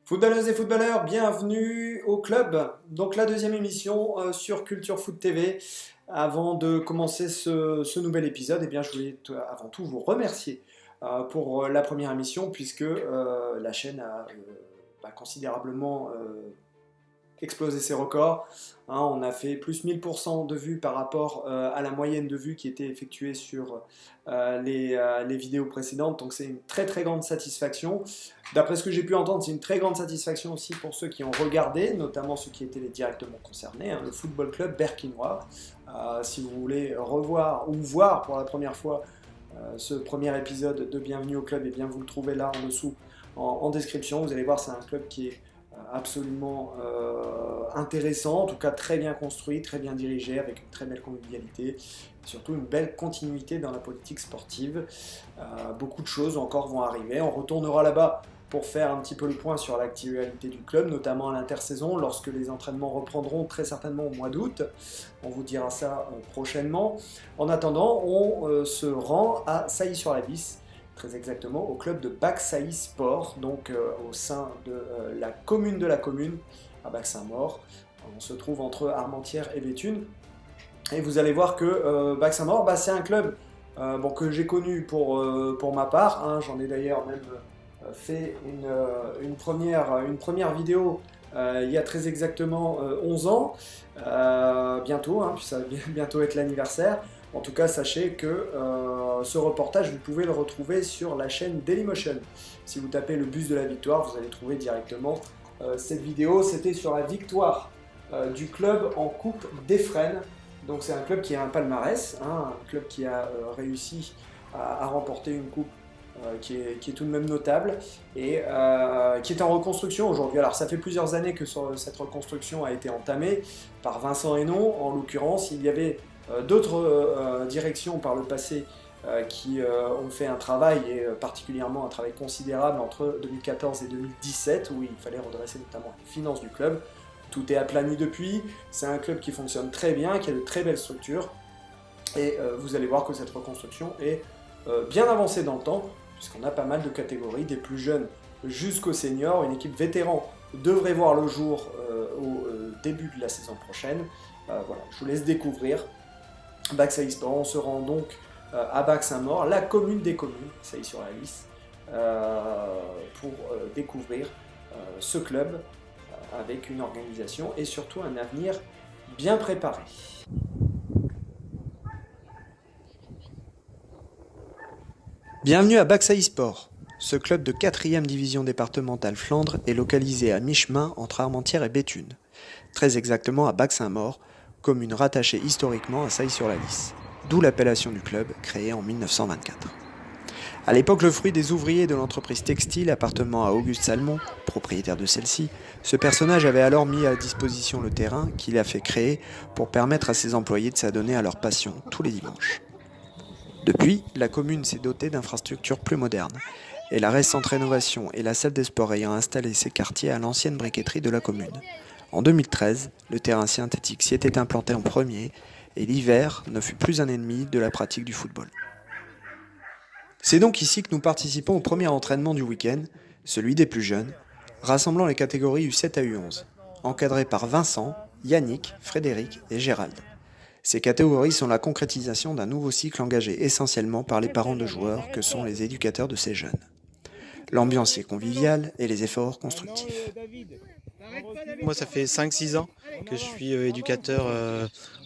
Footballeuses et footballeurs, bienvenue au club. Donc la deuxième émission sur Culture Foot TV. Avant de commencer ce nouvel épisode, eh bien, je voulais avant tout vous remercier pour la première émission puisque la chaîne a considérablement explosé ses records. On a fait plus 1000% de vues par rapport à la moyenne de vues qui était effectuée sur les vidéos précédentes. Donc c'est une très très grande satisfaction. D'après ce que j'ai pu entendre, c'est une très grande satisfaction aussi pour ceux qui ont regardé, notamment ceux qui étaient directement concernés, le Football Club Berquinois. Si vous voulez revoir ou voir pour la première fois ce premier épisode de Bienvenue au club, et bien vous le trouvez là en dessous en description. Vous allez voir, c'est un club qui est absolument intéressant, en tout cas très bien construit, très bien dirigé, avec une très belle convivialité, et surtout une belle continuité dans la politique sportive. Beaucoup de choses encore vont arriver. On retournera là-bas pour faire un petit peu le point sur l'actualité du club, notamment à l'intersaison, lorsque les entraînements reprendront très certainement au mois d'août. On vous dira ça prochainement. En attendant, on se rend à Sailly-sur-la-Lys, très exactement au club de Bac-Sailly Sport, donc au sein de la commune, à Bac-Saint-Maur. On se trouve entre Armentières et Béthune. Et vous allez voir que Bac-Saint-Maur, c'est un club que j'ai connu pour ma part. J'en ai d'ailleurs même fait une première vidéo il y a très exactement 11 ans, bientôt, puis ça va bientôt être l'anniversaire. En tout cas, sachez que ce reportage, vous pouvez le retrouver sur la chaîne Dailymotion. Si vous tapez le bus de la victoire, vous allez trouver directement cette vidéo. C'était sur la victoire du club en Coupe d'Efren. Donc c'est un club qui a un palmarès, un club qui a réussi à remporter une coupe qui est tout de même notable et qui est en reconstruction aujourd'hui. Alors ça fait plusieurs années que cette reconstruction a été entamée par Vincent Hénon, en l'occurrence. Il y avait d'autres directions par le passé qui ont fait un travail, et particulièrement un travail considérable entre 2014 et 2017, où il fallait redresser notamment les finances du club. Tout est aplani depuis, c'est un club qui fonctionne très bien, qui a de très belles structures, et vous allez voir que cette reconstruction est bien avancée dans le temps, puisqu'on a pas mal de catégories, des plus jeunes jusqu'aux seniors. Une équipe vétéran devrait voir le jour au début de la saison prochaine. Voilà, je vous laisse découvrir Bac-Sailly Sport. On se rend donc à Bac-Saint-Maur, la commune des communes, Sailly-sur-la-Lys, pour découvrir ce club avec une organisation et surtout un avenir bien préparé. Bienvenue à Bac-Sailly Sport. Ce club de 4e division départementale Flandre est localisé à mi-chemin entre Armentières et Béthune, très exactement à Bac-Saint-Maur, commune rattachée historiquement à Sailly-sur-la-Lys, d'où l'appellation du club créé en 1924. À l'époque, le fruit des ouvriers de l'entreprise textile appartenant à Auguste Salmon, propriétaire de celle-ci, ce personnage avait alors mis à disposition le terrain qu'il a fait créer pour permettre à ses employés de s'adonner à leur passion tous les dimanches. Depuis, la commune s'est dotée d'infrastructures plus modernes, et la récente rénovation et la salle des sports ayant installé ces quartiers à l'ancienne briqueterie de la commune. En 2013, le terrain synthétique s'y était implanté en premier, et l'hiver ne fut plus un ennemi de la pratique du football. C'est donc ici que nous participons au premier entraînement du week-end, celui des plus jeunes, rassemblant les catégories U7 à U11, encadrés par Vincent, Yannick, Frédéric et Gérald. Ces catégories sont la concrétisation d'un nouveau cycle engagé essentiellement par les parents de joueurs que sont les éducateurs de ces jeunes. L'ambiance y est conviviale et les efforts constructifs. Moi, ça fait 5-6 ans que je suis éducateur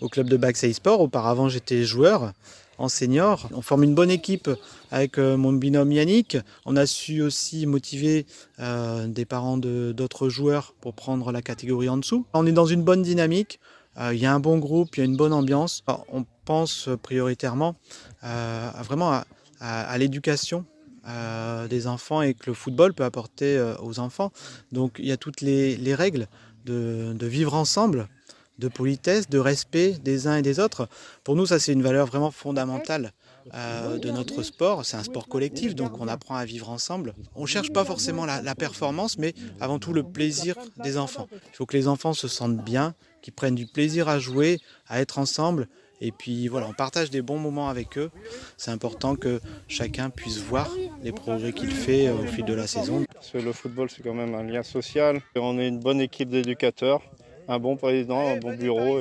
au club de Bac-Sailly Sport. Auparavant, j'étais joueur en senior. On forme une bonne équipe avec mon binôme Yannick. On a su aussi motiver des parents d'autres joueurs pour prendre la catégorie en dessous. On est dans une bonne dynamique. Il y a un bon groupe, il y a une bonne ambiance. Alors, on pense prioritairement à l'éducation des enfants et que le football peut apporter aux enfants. Donc il y a toutes les règles de vivre ensemble, de politesse, de respect des uns et des autres. Pour nous, ça c'est une valeur vraiment fondamentale de notre sport. C'est un sport collectif, donc on apprend à vivre ensemble. On ne cherche pas forcément la performance, mais avant tout le plaisir des enfants. Il faut que les enfants se sentent bien, qu'ils prennent du plaisir à jouer, à être ensemble Et puis voilà, on partage des bons moments avec eux. C'est important que chacun puisse voir les progrès qu'il fait au fil de la saison. Parce que le football, c'est quand même un lien social. On est une bonne équipe d'éducateurs, un bon président, un bon bureau.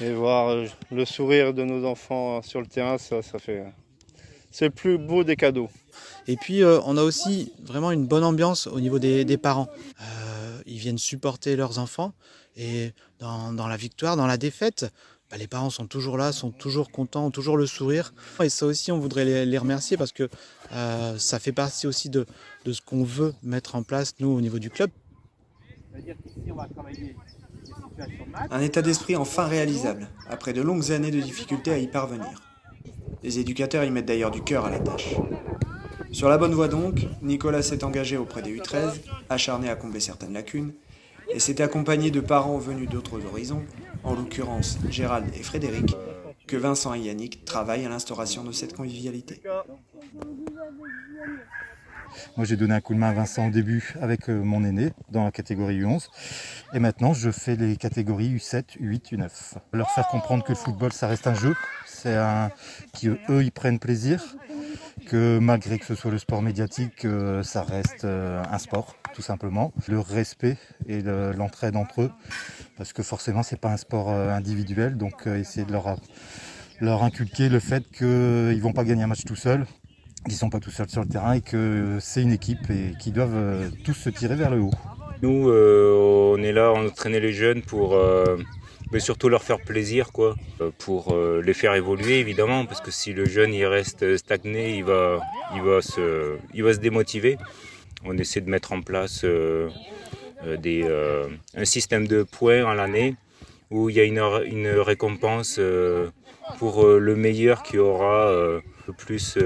Et voir le sourire de nos enfants sur le terrain, ça fait... C'est le plus beau des cadeaux. Et puis on a aussi vraiment une bonne ambiance au niveau des parents. Ils viennent supporter leurs enfants et dans la victoire, dans la défaite, les parents sont toujours là, sont toujours contents, ont toujours le sourire. Et ça aussi, on voudrait les remercier parce que ça fait partie aussi de ce qu'on veut mettre en place, nous, au niveau du club. Un état d'esprit enfin réalisable, après de longues années de difficultés à y parvenir. Les éducateurs y mettent d'ailleurs du cœur à la tâche. Sur la bonne voie donc, Nicolas s'est engagé auprès des U13, acharné à combler certaines lacunes, et s'est accompagné de parents venus d'autres horizons, en l'occurrence Gérald et Frédéric, que Vincent et Yannick travaillent à l'instauration de cette convivialité. Moi j'ai donné un coup de main à Vincent au début avec mon aîné dans la catégorie U11 et maintenant je fais les catégories U7, U8, U9. Leur faire comprendre que le football ça reste un jeu, c'est qu'eux ils prennent plaisir, que malgré que ce soit le sport médiatique, ça reste un sport tout simplement. Le respect et l'entraide entre eux, parce que forcément c'est pas un sport individuel, donc essayer de leur inculquer le fait qu'ils vont pas gagner un match tout seuls, qu'ils ne sont pas tout seuls sur le terrain et que c'est une équipe et qu'ils doivent tous se tirer vers le haut. Nous, on est là, on entraîne les jeunes pour mais surtout leur faire plaisir, quoi, pour les faire évoluer évidemment, parce que si le jeune il reste stagné, il va se démotiver. On essaie de mettre en place un système de points à l'année où il y a une récompense pour le meilleur qui aura le plus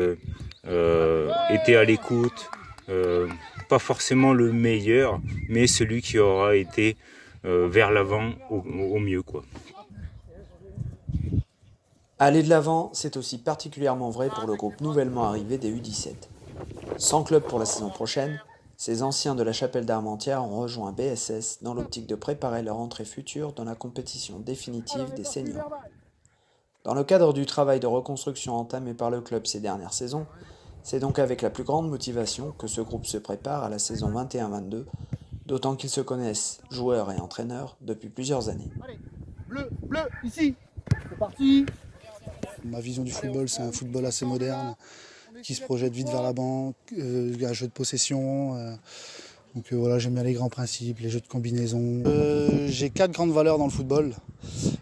été à l'écoute, pas forcément le meilleur, mais celui qui aura été vers l'avant au mieux, quoi. Aller de l'avant, c'est aussi particulièrement vrai pour le groupe nouvellement arrivé des U17. Sans club pour la saison prochaine, ces anciens de la Chapelle d'Armentières ont rejoint BSS dans l'optique de préparer leur entrée future dans la compétition définitive des seniors. Dans le cadre du travail de reconstruction entamé par le club ces dernières saisons, c'est donc avec la plus grande motivation que ce groupe se prépare à la saison 21-22, d'autant qu'ils se connaissent, joueurs et entraîneurs, depuis plusieurs années. Allez, bleu, ici, c'est parti. Ma vision du football, c'est un football assez moderne, qui se projette vite vers l'avant, un jeu de possession. Donc voilà, j'aime bien les grands principes, les jeux de combinaison. J'ai 4 grandes valeurs dans le football.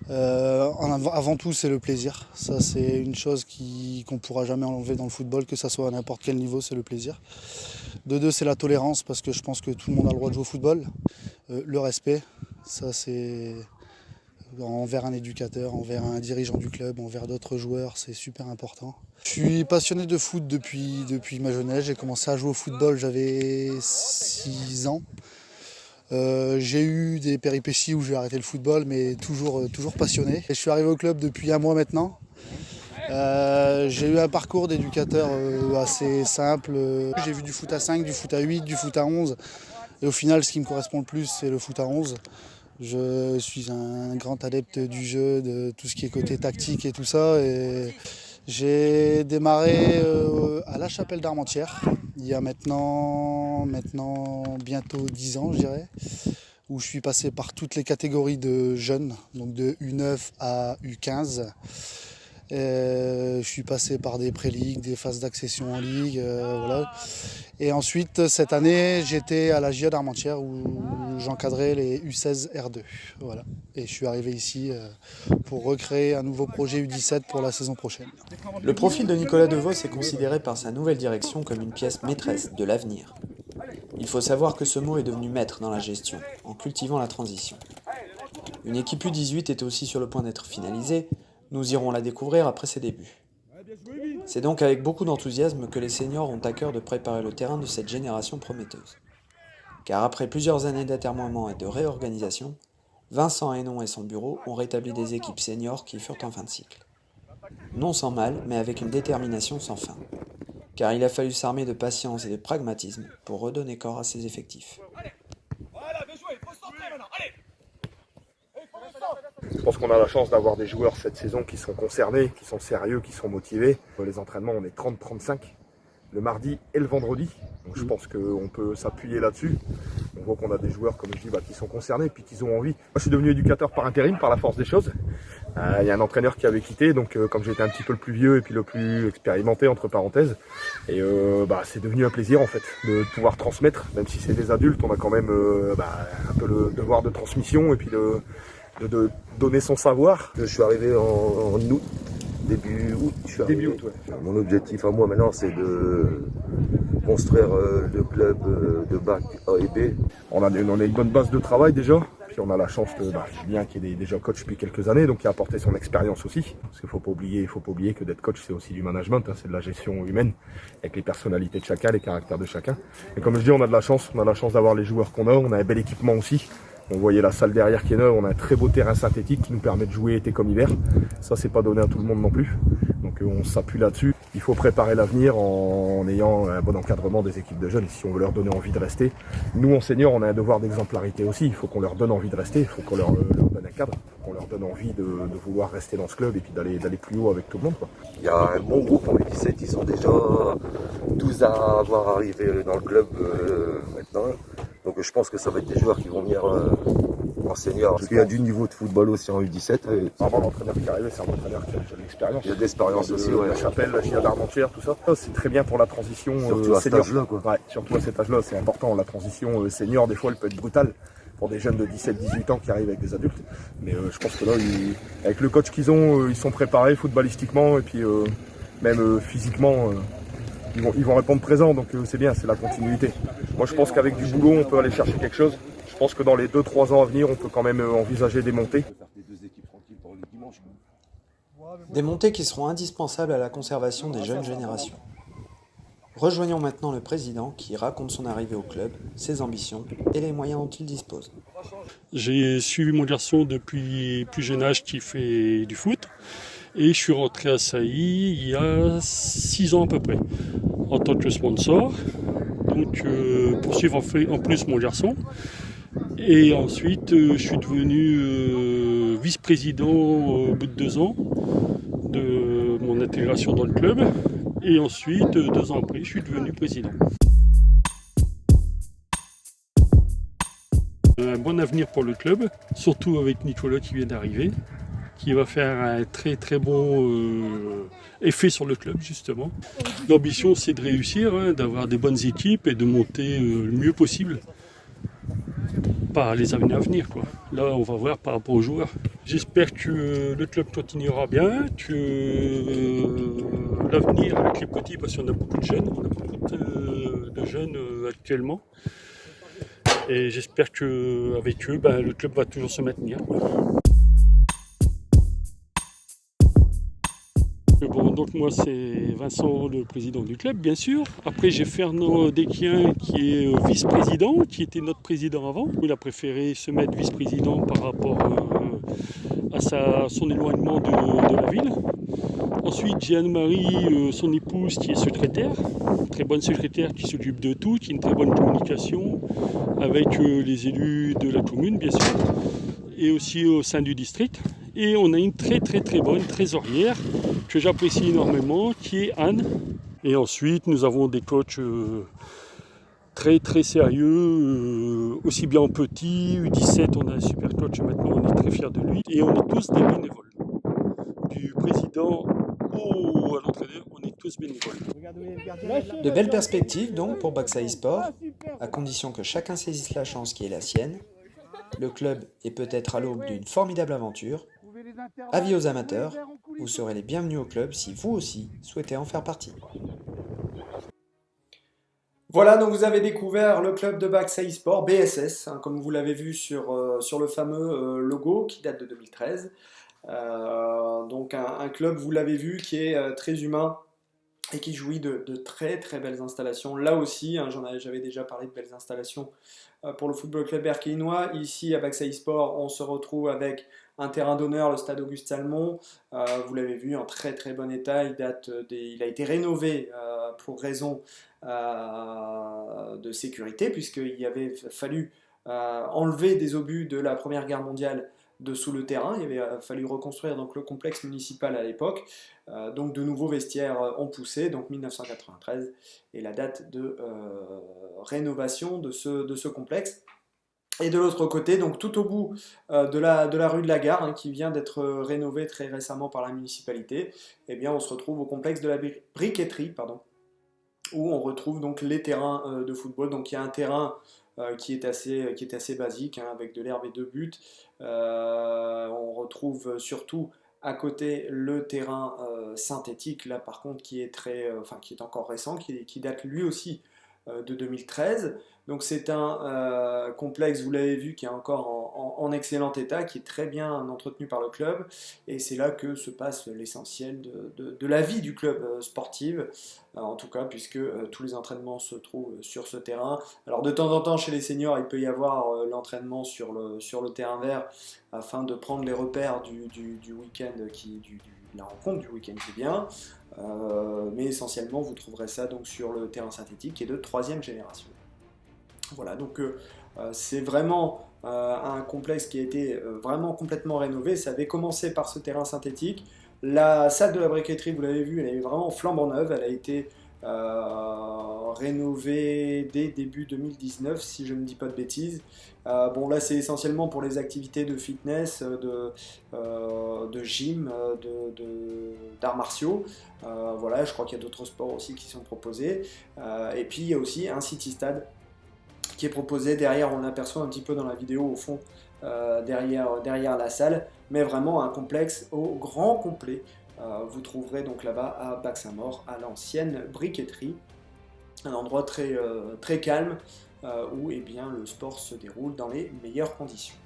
Avant tout, c'est le plaisir. Ça, c'est une chose qu'on ne pourra jamais enlever dans le football, que ça soit à n'importe quel niveau, c'est le plaisir. De deux, c'est la tolérance, parce que je pense que tout le monde a le droit de jouer au football. Le respect, ça c'est envers un éducateur, envers un dirigeant du club, envers d'autres joueurs, c'est super important. Je suis passionné de foot depuis ma jeunesse. J'ai commencé à jouer au football, j'avais 6 ans. J'ai eu des péripéties où j'ai arrêté le football, mais toujours passionné. Et je suis arrivé au club depuis un mois maintenant. J'ai eu un parcours d'éducateur assez simple. J'ai vu du foot à 5, du foot à 8, du foot à 11. Et au final, ce qui me correspond le plus, c'est le foot à 11. Je suis un grand adepte du jeu, de tout ce qui est côté tactique et tout ça. Et j'ai démarré à la Chapelle d'Armentières, il y a maintenant bientôt 10 ans, je dirais, où je suis passé par toutes les catégories de jeunes, donc de U9 à U15. Je suis passé par des pré-ligues, des phases d'accession en ligue, voilà. Et ensuite, cette année, j'étais à la JA d'Armentières où j'encadrais les U16 R2. Voilà. Et je suis arrivé ici pour recréer un nouveau projet U17 pour la saison prochaine. Le profil de Nicolas Devos est considéré par sa nouvelle direction comme une pièce maîtresse de l'avenir. Il faut savoir que ce mot est devenu maître dans la gestion, en cultivant la transition. Une équipe U18 est aussi sur le point d'être finalisée. Nous irons la découvrir après ses débuts. C'est donc avec beaucoup d'enthousiasme que les seniors ont à cœur de préparer le terrain de cette génération prometteuse. Car après plusieurs années d'atermoiement et de réorganisation, Vincent Hénon et son bureau ont rétabli des équipes seniors qui furent en fin de cycle. Non sans mal, mais avec une détermination sans fin. Car il a fallu s'armer de patience et de pragmatisme pour redonner corps à ses effectifs. Je pense qu'on a la chance d'avoir des joueurs cette saison qui sont concernés, qui sont sérieux, qui sont motivés. Les entraînements, on est 30-35 le mardi et le vendredi. Donc je pense qu'on peut s'appuyer là-dessus. On voit qu'on a des joueurs, comme je dis, qui sont concernés et puis qui ont envie. Moi, je suis devenu éducateur par intérim, par la force des choses. Il y a un entraîneur qui avait quitté, donc comme j'étais un petit peu le plus vieux et puis le plus expérimenté, entre parenthèses, et c'est devenu un plaisir en fait de pouvoir transmettre, même si c'est des adultes, on a quand même un peu le devoir de transmission et puis de donner son savoir. Je suis arrivé en août, début août. Début août, ouais. Mon objectif à moi maintenant, c'est de construire le club de bac A et B. On a une bonne base de travail déjà. Puis on a la chance de Julien qui est déjà coach depuis quelques années, donc qui a apporté son expérience aussi. Parce qu'il faut pas oublier que d'être coach, c'est aussi du management, c'est de la gestion humaine, avec les personnalités de chacun, les caractères de chacun. Et comme je dis, on a de la chance d'avoir les joueurs qu'on a, on a un bel équipement aussi. On voyait la salle derrière qui est neuve, on a un très beau terrain synthétique qui nous permet de jouer été comme hiver. Ça, c'est pas donné à tout le monde non plus. Donc on s'appuie là-dessus. Il faut préparer l'avenir en ayant un bon encadrement des équipes de jeunes si on veut leur donner envie de rester. Nous, en seniors, on a un devoir d'exemplarité aussi. Il faut qu'on leur donne envie de rester, il faut qu'on leur donne un cadre, qu'on leur donne envie de vouloir rester dans ce club et puis d'aller plus haut avec tout le monde, quoi. Il y a un bon groupe en U17, ils sont déjà 12 à avoir arrivé dans le club maintenant. Donc je pense que ça va être des joueurs qui vont venir en senior. Parce qu'il y a du niveau de football aussi en U17. Vraiment, l'entraîneur qui est arrivé, c'est un entraîneur qui a déjà de l'expérience. Il y a de l'expérience aussi, ouais. La Chapelle, la Gia d'Armentières, tout ça. C'est très bien pour la transition surtout à cet senior. âge-là, quoi. Ouais, surtout à cet âge-là, c'est important. La transition senior, des fois, elle peut être brutale pour des jeunes de 17-18 ans qui arrivent avec des adultes. Mais je pense que là, avec le coach qu'ils ont, ils sont préparés footballistiquement et puis même physiquement. Ils vont répondre présent, donc c'est bien, c'est la continuité. Moi je pense qu'avec du boulot, on peut aller chercher quelque chose. Je pense que dans les 2-3 ans à venir, on peut quand même envisager des montées. Des montées qui seront indispensables à la conservation des jeunes générations. Rejoignons maintenant le président qui raconte son arrivée au club, ses ambitions et les moyens dont il dispose. J'ai suivi mon garçon depuis plus jeune âge qui fait du foot. Et je suis rentré à Sailly il y a 6 ans à peu près, en tant que sponsor. Donc pour suivre en plus mon garçon. Et ensuite je suis devenu vice-président au bout de 2 ans de mon intégration dans le club. Et ensuite, 2 ans après, je suis devenu président. Un bon avenir pour le club, surtout avec Nicolas qui vient d'arriver, qui va faire un très très bon effet sur le club justement. L'ambition c'est de réussir, d'avoir des bonnes équipes et de monter le mieux possible par les années à venir, quoi. Là on va voir par rapport aux joueurs. J'espère que le club continuera bien, que l'avenir avec les petits, parce qu'on a beaucoup de jeunes, on a beaucoup de jeunes actuellement. Et j'espère qu'avec eux, le club va toujours se maintenir. Bon, donc moi c'est Vincent, le président du club, bien sûr. Après j'ai Fernand Desquiens qui est vice-président, qui était notre président avant. Il a préféré se mettre vice-président par rapport à son éloignement de la ville. Ensuite j'ai Anne-Marie, son épouse, qui est secrétaire, très bonne secrétaire qui s'occupe de tout, qui a une très bonne communication avec les élus de la commune, bien sûr, et aussi au sein du district. Et on a une très très très bonne trésorière que j'apprécie énormément, qui est Anne. Et ensuite, nous avons des coachs très très sérieux, aussi bien en petit, U17, on a un super coach maintenant, on est très fiers de lui. Et on est tous des bénévoles. Du président à l'entraîneur, on est tous bénévoles. De belles perspectives donc pour Baxa eSport, à condition que chacun saisisse la chance qui est la sienne. Le club est peut-être à l'aube d'une formidable aventure. Avis aux amateurs, vous serez les bienvenus au club si vous aussi souhaitez en faire partie. Voilà, donc vous avez découvert le club de Baxa eSport, BSS, comme vous l'avez vu sur le fameux logo qui date de 2013. Donc un club, vous l'avez vu, qui est très humain et qui jouit de très très belles installations. Là aussi, j'avais déjà parlé de belles installations pour le football club berquinois. Ici à Baxa eSport, on se retrouve avec un terrain d'honneur, le stade Auguste Salmon. Vous l'avez vu, en très très bon état. Il a été rénové pour raison de sécurité, puisqu'il avait fallu enlever des obus de la Première Guerre mondiale dessous le terrain. Il avait fallu reconstruire donc le complexe municipal à l'époque. Donc de nouveaux vestiaires ont poussé, donc 1993 est la date de rénovation de ce complexe. Et de l'autre côté, donc tout au bout de la rue de la Gare, qui vient d'être rénovée très récemment par la municipalité, eh bien on se retrouve au complexe de la briqueterie, où on retrouve donc les terrains de football. Donc il y a un terrain qui est assez basique, avec de l'herbe et 2 buts. On retrouve surtout à côté le terrain synthétique, là par contre qui est qui est encore récent, qui date lui aussi de 2013. Donc c'est un complexe, vous l'avez vu, qui est encore en excellent état, qui est très bien entretenu par le club, et c'est là que se passe l'essentiel de la vie du club sportif, en tout cas puisque tous les entraînements se trouvent sur ce terrain. Alors de temps en temps chez les seniors, il peut y avoir l'entraînement sur le terrain vert, afin de prendre les repères du week-end, la rencontre du week-end qui vient, mais essentiellement vous trouverez ça donc sur le terrain synthétique qui est de 3e génération. Voilà, donc c'est vraiment un complexe qui a été vraiment complètement rénové. Ça avait commencé par ce terrain synthétique. La salle de la briqueterie, vous l'avez vu, elle est vraiment flambant neuve. Elle a été rénovée dès début 2019, si je ne dis pas de bêtises. Bon, là, c'est essentiellement pour les activités de fitness, de gym, d'arts martiaux. Voilà, je crois qu'il y a d'autres sports aussi qui sont proposés. Et puis, il y a aussi un city stade qui est proposé derrière. On l'aperçoit un petit peu dans la vidéo au fond, derrière la salle, mais vraiment un complexe au grand complet. Vous trouverez donc là-bas à Bac-Saint-Maur, à l'ancienne briqueterie, un endroit très calme où bien, le sport se déroule dans les meilleures conditions.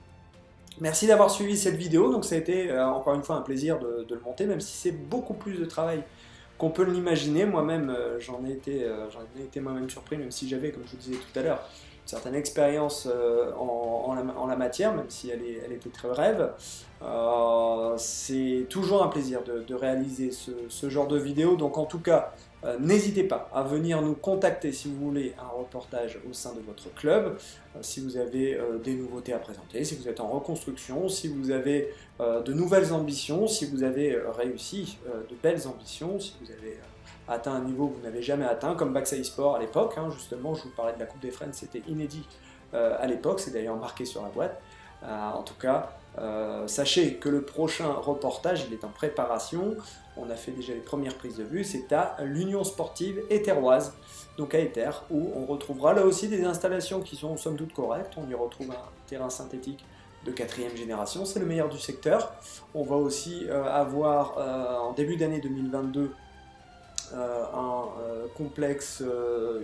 Merci d'avoir suivi cette vidéo. Donc ça a été encore une fois un plaisir de le monter, même si c'est beaucoup plus de travail qu'on peut l'imaginer. Moi-même, j'en ai été moi-même surpris, même si j'avais, comme je vous disais tout à l'heure, une certaine expérience en la matière, même si elle était très brève. C'est toujours un plaisir de réaliser ce genre de vidéo. Donc en tout cas, n'hésitez pas à venir nous contacter si vous voulez un reportage au sein de votre club, si vous avez des nouveautés à présenter, si vous êtes en reconstruction, si vous avez de nouvelles ambitions, si vous avez réussi de belles ambitions, si vous avez atteint un niveau que vous n'avez jamais atteint, comme Bac Sport à l'époque, justement, je vous parlais de la Coupe des Friends, c'était inédit à l'époque, c'est d'ailleurs marqué sur la boîte. En tout cas, sachez que le prochain reportage, il est en préparation. On a fait déjà les premières prises de vue, c'est à l'Union Sportive Étheroise, donc à Éther, où on retrouvera là aussi des installations qui sont somme toute correctes. On y retrouve un terrain synthétique de 4e génération, c'est le meilleur du secteur. On va aussi avoir en début d'année 2022 un complexe,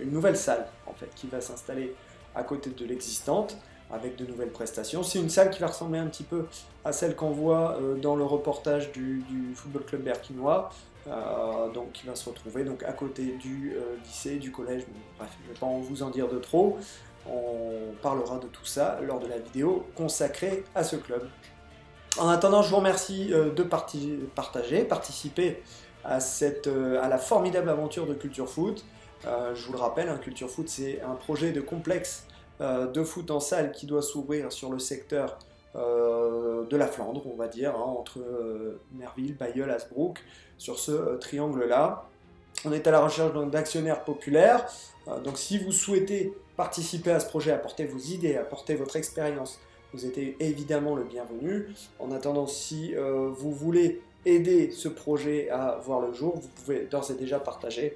une nouvelle salle en fait, qui va s'installer à côté de l'existante, avec de nouvelles prestations. C'est une salle qui va ressembler un petit peu à celle qu'on voit dans le reportage du Football Club Berquinois, donc qui va se retrouver donc, à côté du lycée, du collège. Bref, je ne vais pas vous en dire de trop. On parlera de tout ça lors de la vidéo consacrée à ce club. En attendant, je vous remercie de participer à la formidable aventure de Culture Foot. Je vous le rappelle, Culture Foot, c'est un projet de complexe de foot en salle qui doit s'ouvrir sur le secteur de la Flandre, on va dire, entre Merville, Bailleul, Hasbrook, sur ce triangle-là. On est à la recherche d'actionnaires populaires, donc si vous souhaitez participer à ce projet, apporter vos idées, apporter votre expérience, vous êtes évidemment le bienvenu. En attendant, si vous voulez aider ce projet à voir le jour, vous pouvez d'ores et déjà partager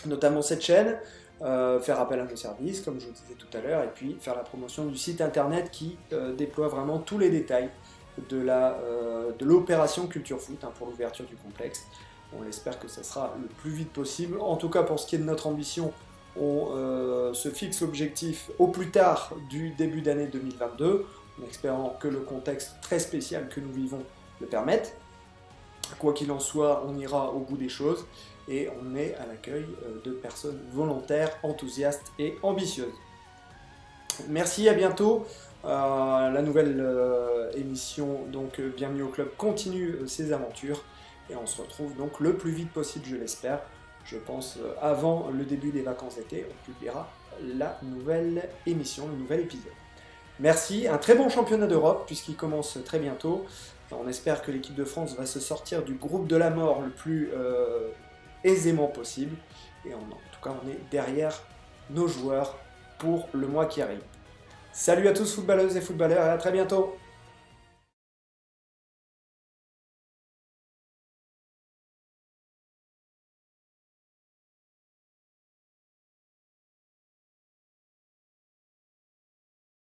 notamment cette chaîne, faire appel à nos services, comme je vous disais tout à l'heure, et puis faire la promotion du site internet qui déploie vraiment tous les détails de l'opération Culture Foot pour l'ouverture du complexe. On espère que ça sera le plus vite possible. En tout cas, pour ce qui est de notre ambition, on se fixe l'objectif au plus tard du début d'année 2022, en espérant que le contexte très spécial que nous vivons le permette. Quoi qu'il en soit, on ira au bout des choses et on est à l'accueil de personnes volontaires, enthousiastes et ambitieuses. Merci, à bientôt. La nouvelle émission, donc Bienvenue au Club, continue ses aventures et on se retrouve donc le plus vite possible, je l'espère. Je pense avant le début des vacances d'été, on publiera la nouvelle émission, le nouvel épisode. Merci, un très bon championnat d'Europe puisqu'il commence très bientôt. On espère que l'équipe de France va se sortir du groupe de la mort le plus aisément possible. Et en tout cas, on est derrière nos joueurs pour le mois qui arrive. Salut à tous footballeuses et footballeurs et à très bientôt.